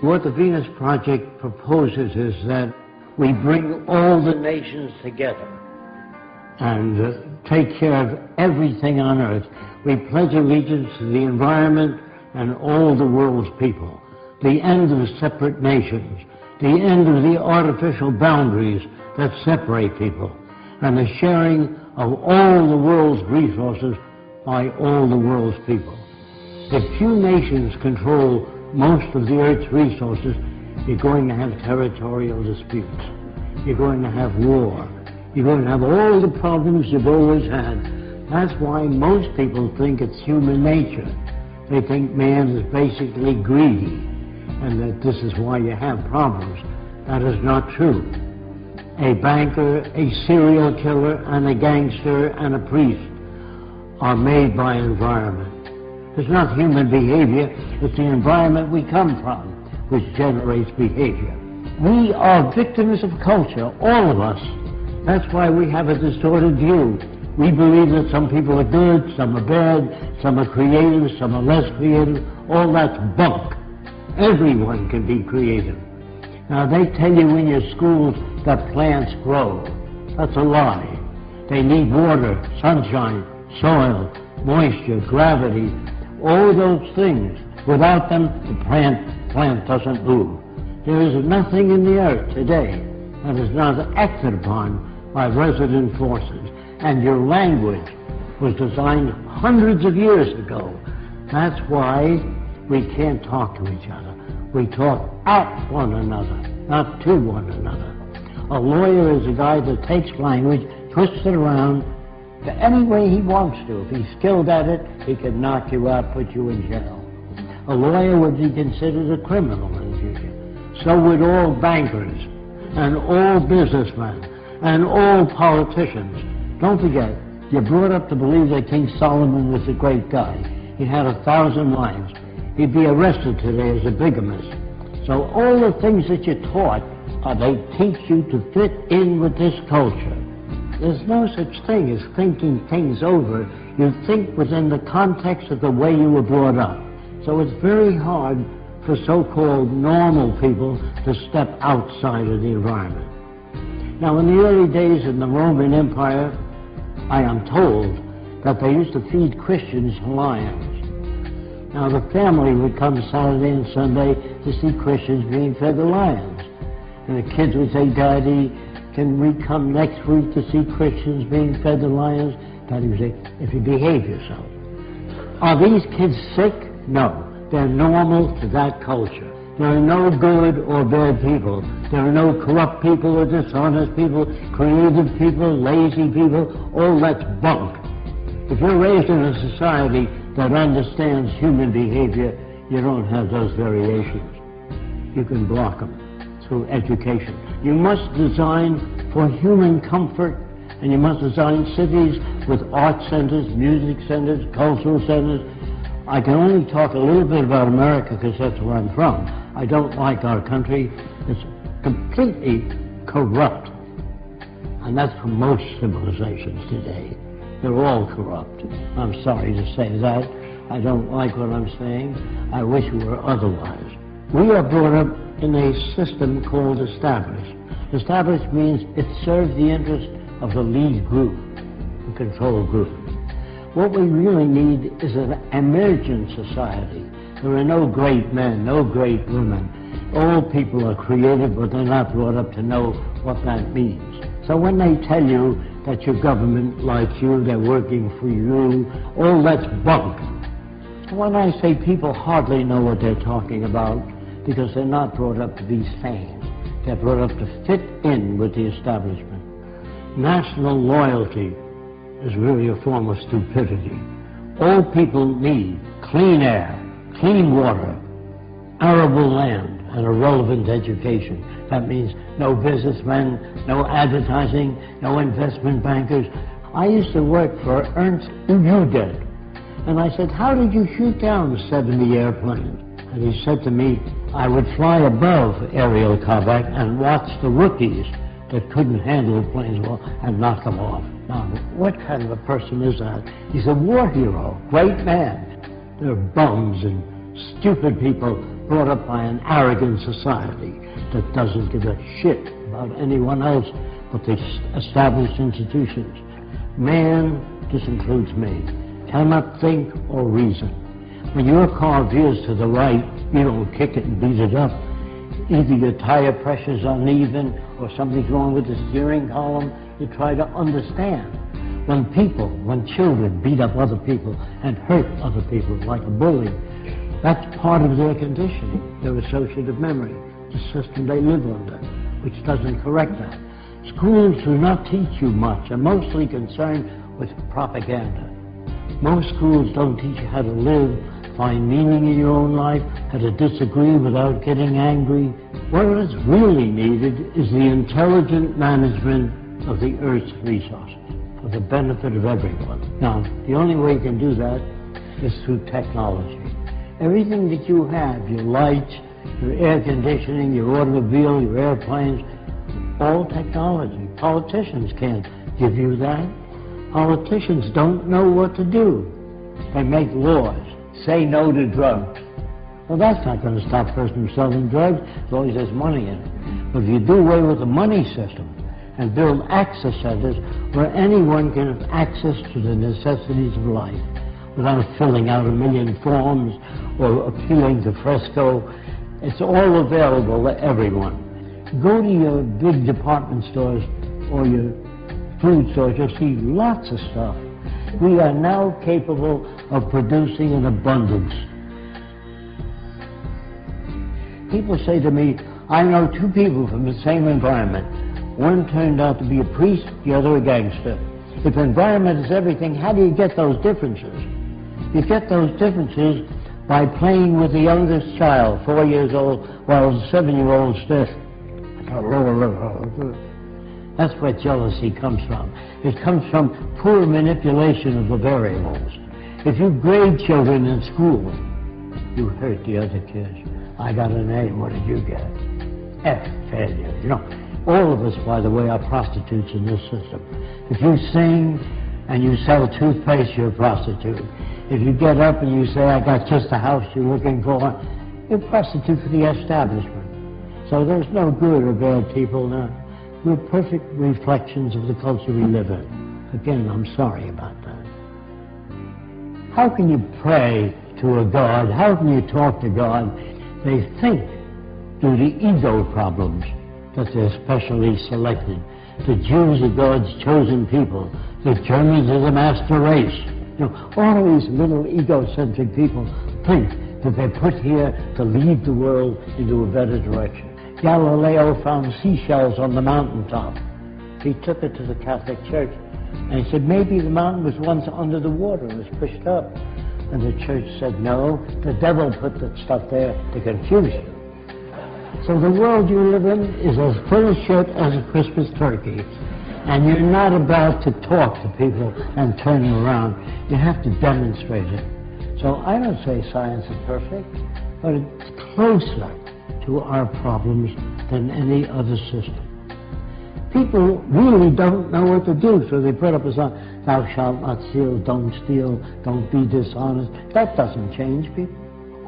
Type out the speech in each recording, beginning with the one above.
What the Venus Project proposes is that we bring all the nations together and take care of everything on earth. We pledge allegiance to the environment and all the world's people. The end of separate nations, the end of the artificial boundaries that separate people, and the sharing of all the world's resources by all the world's people. If few nations control most of the Earth's resources, you're going to have territorial disputes. You're going to have war. You're going to have all the problems you've always had. That's why most people think it's human nature. They think man is basically greedy, and that this is why you have problems. That is not true. A banker, a serial killer, and a gangster, and a priest are made by environment. It's not human behavior, it's the environment we come from which generates behavior. We are victims of culture, all of us. That's why we have a distorted view. We believe that some people are good, some are bad, some are creative, some are less creative. All that's bunk. Everyone can be creative. Now, they tell you in your schools that plants grow. That's a lie. They need water, sunshine, soil, moisture, gravity, all those things. Without them, the plant doesn't move. There is nothing in the earth today that is not acted upon by resident forces. And your language was designed hundreds of years ago. That's why we can't talk to each other. We talk at one another, not to one another. A lawyer is a guy that takes language, twists it around to any way he wants to. If he's skilled at it, he can knock you out, put you in jail. A lawyer would be considered a criminal in the future. So would all bankers, and all businessmen, and all politicians. Don't forget, you're brought up to believe that King Solomon was a great guy. He had 1,000 wives. He'd be arrested today as a bigamist. So all the things that you're taught, they teach you to fit in with this culture. There's no such thing as thinking things over. You think within the context of the way you were brought up. So it's very hard for so-called normal people to step outside of the environment. Now, in the early days in the Roman Empire, I am told that they used to feed Christians lions. Now, the family would come Saturday and Sunday to see Christians being fed the lions. And the kids would say, Daddy, can we come next week to see Christians being fed the lions? Daddy would say, if you behave yourself. Are these kids sick? No. They're normal to that culture. There are no good or bad people. There are no corrupt people or dishonest people, creative people, lazy people. All that's bunk. If you're raised in a society that understands human behavior, you don't have those variations. You can block them through education. You must design for human comfort, and you must design cities with art centers, music centers, cultural centers. I can only talk a little bit about America because that's where I'm from. I don't like our country. It's completely corrupt. And that's for most civilizations today. They're all corrupt. I'm sorry to say that. I don't like what I'm saying. I wish it were otherwise. We are brought up in a system called established. Established means it serves the interest of the lead group, the control group. What we really need is an emergent society. There are no great men, no great women. All people are creative, but they're not brought up to know what that means. So when they tell you that your government likes you, they're working for you, all that's bunk. When I say people hardly know what they're talking about, because they're not brought up to be sane. They're brought up to fit in with the establishment. National loyalty is really a form of stupidity. All people need clean air, clean water, arable land, and a relevant education. That means no businessmen, no advertising, no investment bankers. I used to work for Ernst Udet, and I said, how did you shoot down 70 airplanes? And he said to me, I would fly above aerial combat and watch the rookies that couldn't handle the planes well and knock them off. Now, what kind of a person is that? He's a war hero, great man. They're bums and stupid people brought up by an arrogant society that doesn't give a shit about anyone else but the established institutions. Man, this includes me, cannot think or reason. When your car veers to the right, you don't kick it and beat it up. Either your tire pressure's uneven or something's wrong with the steering column. You try to understand. When children beat up other people and hurt other people like a bully, that's part of their conditioning, their associative memory, the system they live under, which doesn't correct that. Schools do not teach you much, are mostly concerned with propaganda. Most schools don't teach you how to live, find meaning in your own life, how to disagree without getting angry. What is really needed is the intelligent management of the Earth's resources for the benefit of everyone. Now, the only way you can do that is through technology. Everything that you have, your lights, your air conditioning, your automobile, your airplanes, all technology. Politicians can't give you that. Politicians don't know what to do. They make laws. Say no to drugs. Well, that's not going to stop a person from selling drugs as long as there's money in it. But if you do away with the money system and build access centers where anyone can have access to the necessities of life without filling out 1 million forms or appealing to Fresco, it's all available to everyone. Go to your big department stores or your food stores, you'll see lots of stuff. We are now capable of producing an abundance. People say to me, I know two people from the same environment. One turned out to be a priest, the other a gangster. If environment is everything, how do you get those differences? You get those differences by playing with the youngest child, 4 years old, while the 7-year-old says, that's where jealousy comes from. It comes from poor manipulation of the variables. If you grade children in school, you hurt the other kids. I got an A, what did you get? F, failure. You know, all of us, by the way, are prostitutes in this system. If you sing and you sell toothpaste, you're a prostitute. If you get up and you say, I got just the house you're looking for, you're a prostitute for the establishment. So there's no good or bad people now. We're perfect reflections of the culture we live in. Again, I'm sorry about that. How can you pray to a God? How can you talk to God? They think, due to ego problems, that they're specially selected. The Jews are God's chosen people. The Germans are the master race. You know, all these little egocentric people think that they're put here to lead the world into a better direction. Galileo found seashells on the mountaintop. He took it to the Catholic Church, and he said, maybe the mountain was once under the water and was pushed up. And the church said, no, the devil put that stuff there to confuse you. So the world you live in is as full of shit as a Christmas turkey. And you're not about to talk to people and turn them around. You have to demonstrate it. So I don't say science is perfect, but it's closer to our problems than any other system. People really don't know what to do, so they put up a sign, thou shalt not steal, don't be dishonest. That doesn't change people.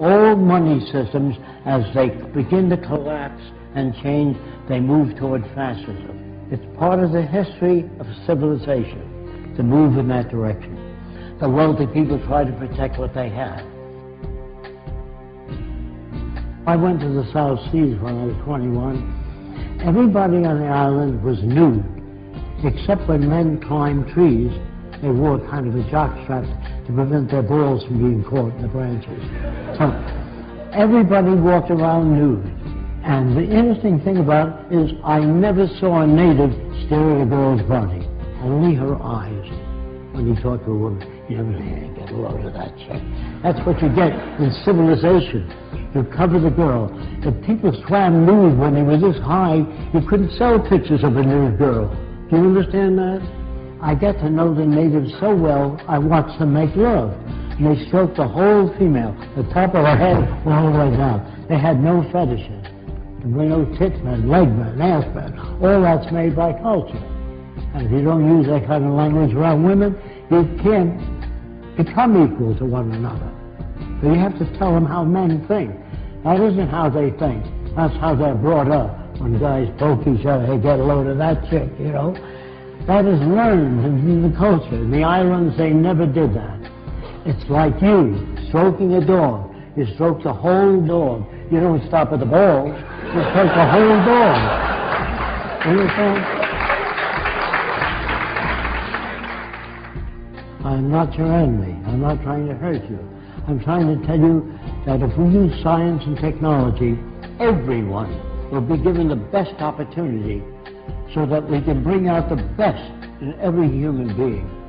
All money systems, as they begin to collapse and change, they move toward fascism. It's part of the history of civilization to move in that direction. The wealthy people try to protect what they have. I went to the South Seas when I was 21. Everybody on the island was nude, except when men climbed trees. They wore kind of a jockstrap to prevent their balls from being caught in the branches. So everybody walked around nude. And the interesting thing about it is I never saw a native stare at a girl's body, only her eyes. When you talk to a woman, you never say, get a load of that shit. That's what you get in civilization. You cover the girl. If people swam nude when they were this high, you couldn't sell pictures of a nude girl. Do you understand that? I get to know the natives so well, I watch them make love. And they stroke the whole female, the top of her head all the way down. They had no fetishes. There were no tit men, leg men, ass men. All that's made by culture. And if you don't use that kind of language around women, you can't become equal to one another. So you have to tell them how men think. That isn't how they think. That's how they're brought up. When guys poke each other, hey, get a load of that chick, you know. That is learned in the culture. In the islands, they never did that. It's like you stroking a dog. You stroke the whole dog. You don't stop at the balls. You stroke the whole dog. Understand? I'm not your enemy. I'm not trying to hurt you. I'm trying to tell you that if we use science and technology, everyone will be given the best opportunity so that we can bring out the best in every human being.